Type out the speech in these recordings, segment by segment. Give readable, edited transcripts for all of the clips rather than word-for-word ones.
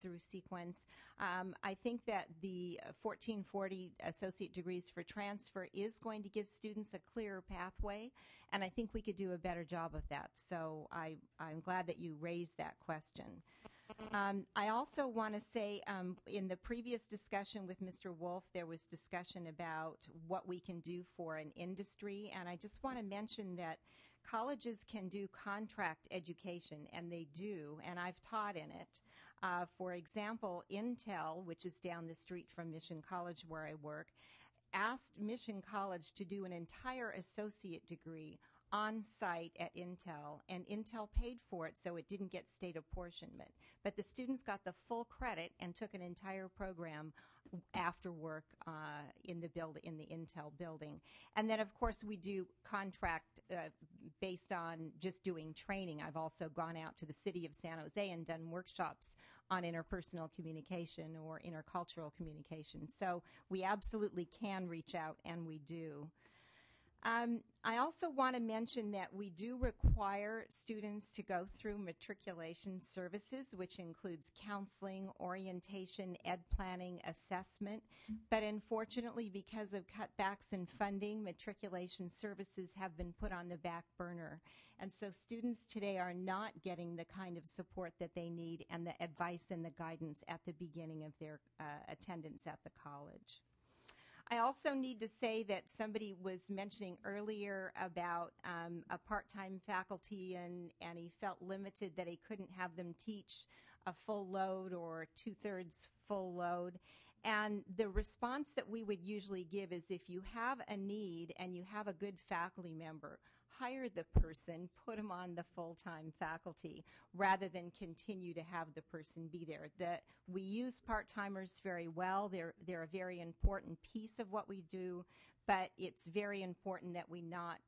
through sequence. I think that the 1440 associate degrees for transfer is going to give students a clearer pathway, and I think we could do a better job of that. So I'm glad that you raised that question. I also want to say in the previous discussion with Mr. Wolf, there was discussion about what we can do for an industry, and I just want to mention that colleges can do contract education, and they do, and I've taught in it. For example, Intel, which is down the street from Mission College where I work, asked Mission College to do an entire associate degree on site at Intel, and Intel paid for it, so it didn't get state apportionment. But the students got the full credit and took an entire program after work in the Intel building. And then, of course, we do contract based on just doing training. I've also gone out to the city of San Jose and done workshops on interpersonal communication or intercultural communication. So we absolutely can reach out, and we do. I also want to mention that we do require students to go through matriculation services, which includes counseling, orientation, ed planning, assessment. But unfortunately, because of cutbacks in funding, matriculation services have been put on the back burner. And so students today are not getting the kind of support that they need and the advice and the guidance at the beginning of their attendance at the college. I also need to say that somebody was mentioning earlier about a part-time faculty, and he felt limited that he couldn't have them teach a full load or two-thirds full load. And the response that we would usually give is if you have a need and you have a good faculty member, hire the person, put them on the full-time faculty, rather than continue to have the person be there. We use part-timers very well. They're a very important piece of what we do, but it's very important that we not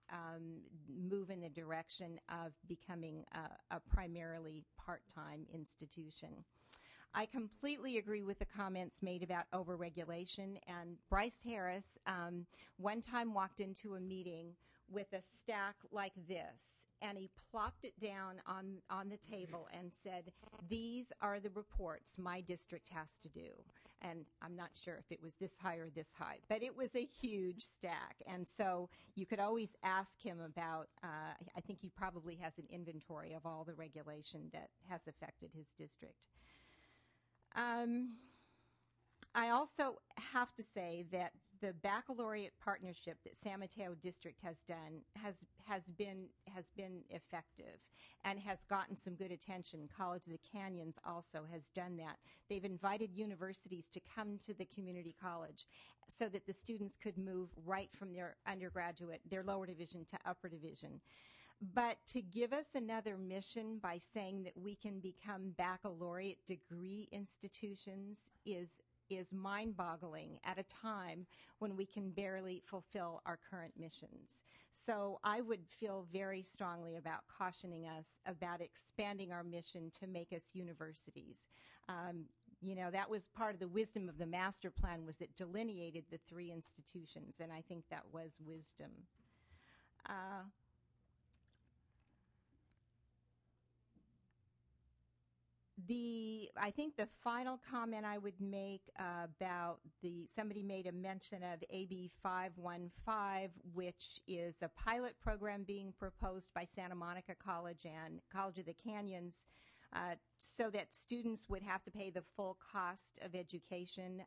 move in the direction of becoming a primarily part-time institution. I completely agree with the comments made about overregulation, and Bryce Harris one time walked into a meeting with a stack like this, and he plopped it down on the table and said, "These are the reports my district has to do." And I'm not sure if it was this high or this high, but it was a huge stack. And so you could always ask him about, I think he probably has an inventory of all the regulation that has affected his district. I also have to say that the baccalaureate partnership that San Mateo District has done has been effective and has gotten some good attention. College of the Canyons also has done that. They've invited universities to come to the community college so that the students could move right from their undergraduate, their lower division to upper division. But to give us another mission by saying that we can become baccalaureate degree institutions is mind-boggling at a time when we can barely fulfill our current missions. So I would feel very strongly about cautioning us about expanding our mission to make us universities. That was part of the wisdom of the master plan, was it delineated the three institutions, and I think that was wisdom. I think the final comment I would make about somebody made a mention of AB 515, which is a pilot program being proposed by Santa Monica College and College of the Canyons, so that students would have to pay the full cost of education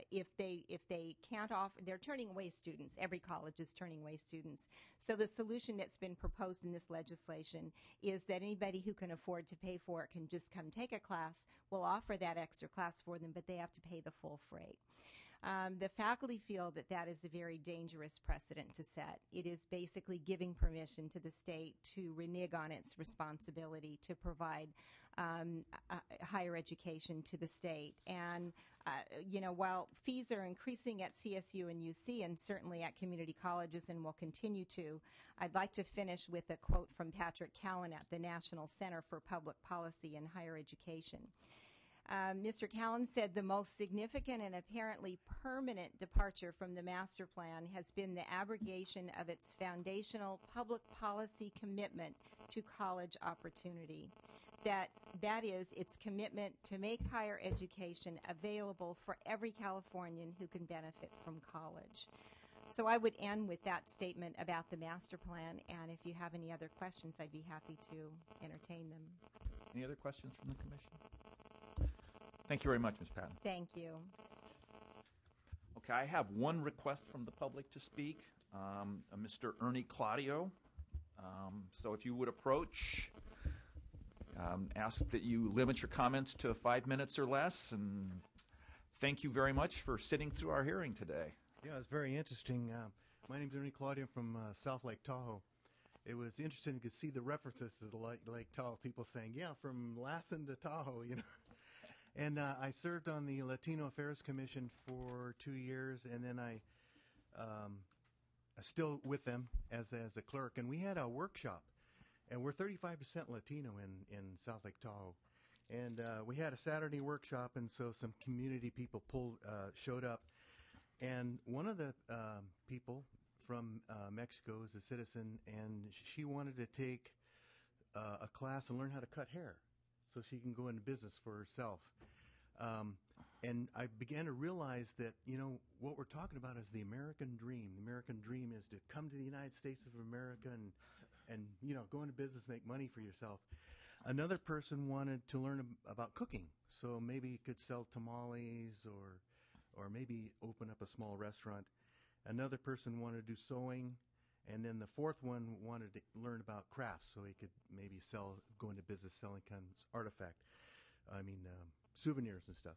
if they can't offer. They're turning away students. Every college is turning away students. So the solution that's been proposed in this legislation is that anybody who can afford to pay for it can just come take a class. We'll offer that extra class for them, but they have to pay the full freight. The faculty feel that that is a very dangerous precedent to set. It is basically giving permission to the state to renege on its responsibility to provide higher education to the state. And, while fees are increasing at CSU and UC and certainly at community colleges and will continue to, I'd like to finish with a quote from Patrick Callan at the National Center for Public Policy and Higher Education. Mr. Callan said the most significant and apparently permanent departure from the master plan has been the abrogation of its foundational public policy commitment to college opportunity. that is its commitment to make higher education available for every Californian who can benefit from college. So I would end with that statement about the master plan, and if you have any other questions, I'd be happy to entertain them. Any other questions from the Commission? Thank you very much, Ms. Patton. Thank you. Okay, I have one request from the public to speak, Mr. Ernie Claudio. So if you would approach, ask that you limit your comments to 5 minutes or less, and thank you very much for sitting through our hearing today. Yeah, it's very interesting. My name is Ernie Claudio from South Lake Tahoe. It was interesting to see the references to the Lake Tahoe, people saying, yeah, from Lassen to Tahoe, you know. And I served on the Latino Affairs Commission for 2 years, and then I still with them as a clerk. And we had a workshop, and we're 35% Latino in South Lake Tahoe. And we had a Saturday workshop, and so some community people showed up. And one of the people from Mexico is a citizen, and she wanted to take a class and learn how to cut hair so she can go into business for herself. And I began to realize that, you know, what we're talking about is the American dream. The American dream is to come to the United States of America and you know, go into business, make money for yourself. Another person wanted to learn about cooking, so maybe you could sell tamales or maybe open up a small restaurant. Another person wanted to do sewing, and then the fourth one wanted to learn about crafts, so he could maybe go into business selling kind of souvenirs and stuff.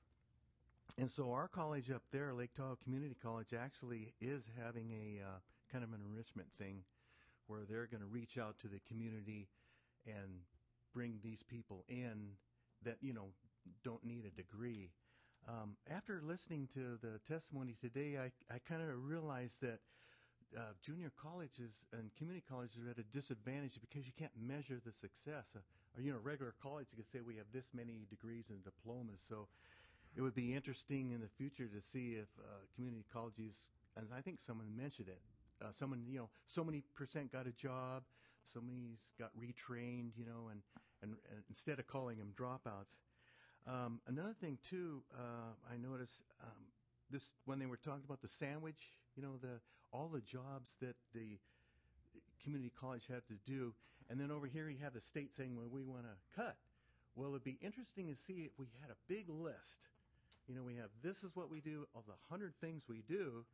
And so our college up there, Lake Tahoe Community College, actually is having a kind of an enrichment thing where they're going to reach out to the community and bring these people in that, you know, don't need a degree. After listening to the testimony today, I kind of realized that junior colleges and community colleges are at a disadvantage because you can't measure the success. Or, you know, regular college, you could say we have this many degrees and diplomas. So it would be interesting in the future to see if community colleges, and I think someone mentioned it, someone, you know, so many % got a job, so many's got retrained, you know, and instead of calling them dropouts. Another thing too, I noticed this when they were talking about the sandwich, you know, all the jobs that the community college had to do, and then over here you have the state saying, well, we want to cut. Well, it'd be interesting to see if we had a big list. You know, we have this is what we do, of the 100 things we do,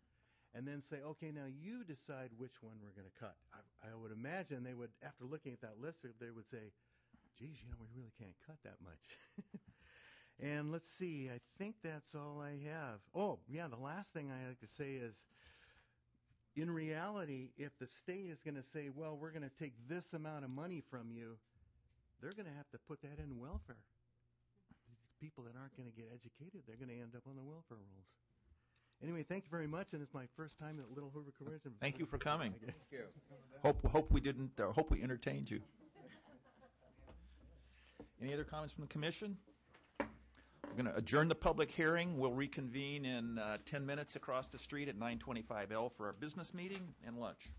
and then say, okay, now you decide which one we're going to cut. I would imagine they would, after looking at that list, they would say, geez, you know, we really can't cut that much. And let's see, I think that's all I have. Oh, yeah, the last thing I like to say is, in reality, if the state is going to say, well, we're going to take this amount of money from you, they're going to have to put that in welfare. People that aren't going to get educated, they're going to end up on the welfare rolls. Anyway, thank you very much, and it's my first time at Little Hoover Convention. Thank you for coming. Thank you. Hope we entertained you. Any other comments from the Commission? We're going to adjourn the public hearing. We'll reconvene in 10 minutes across the street at 925L for our business meeting and lunch.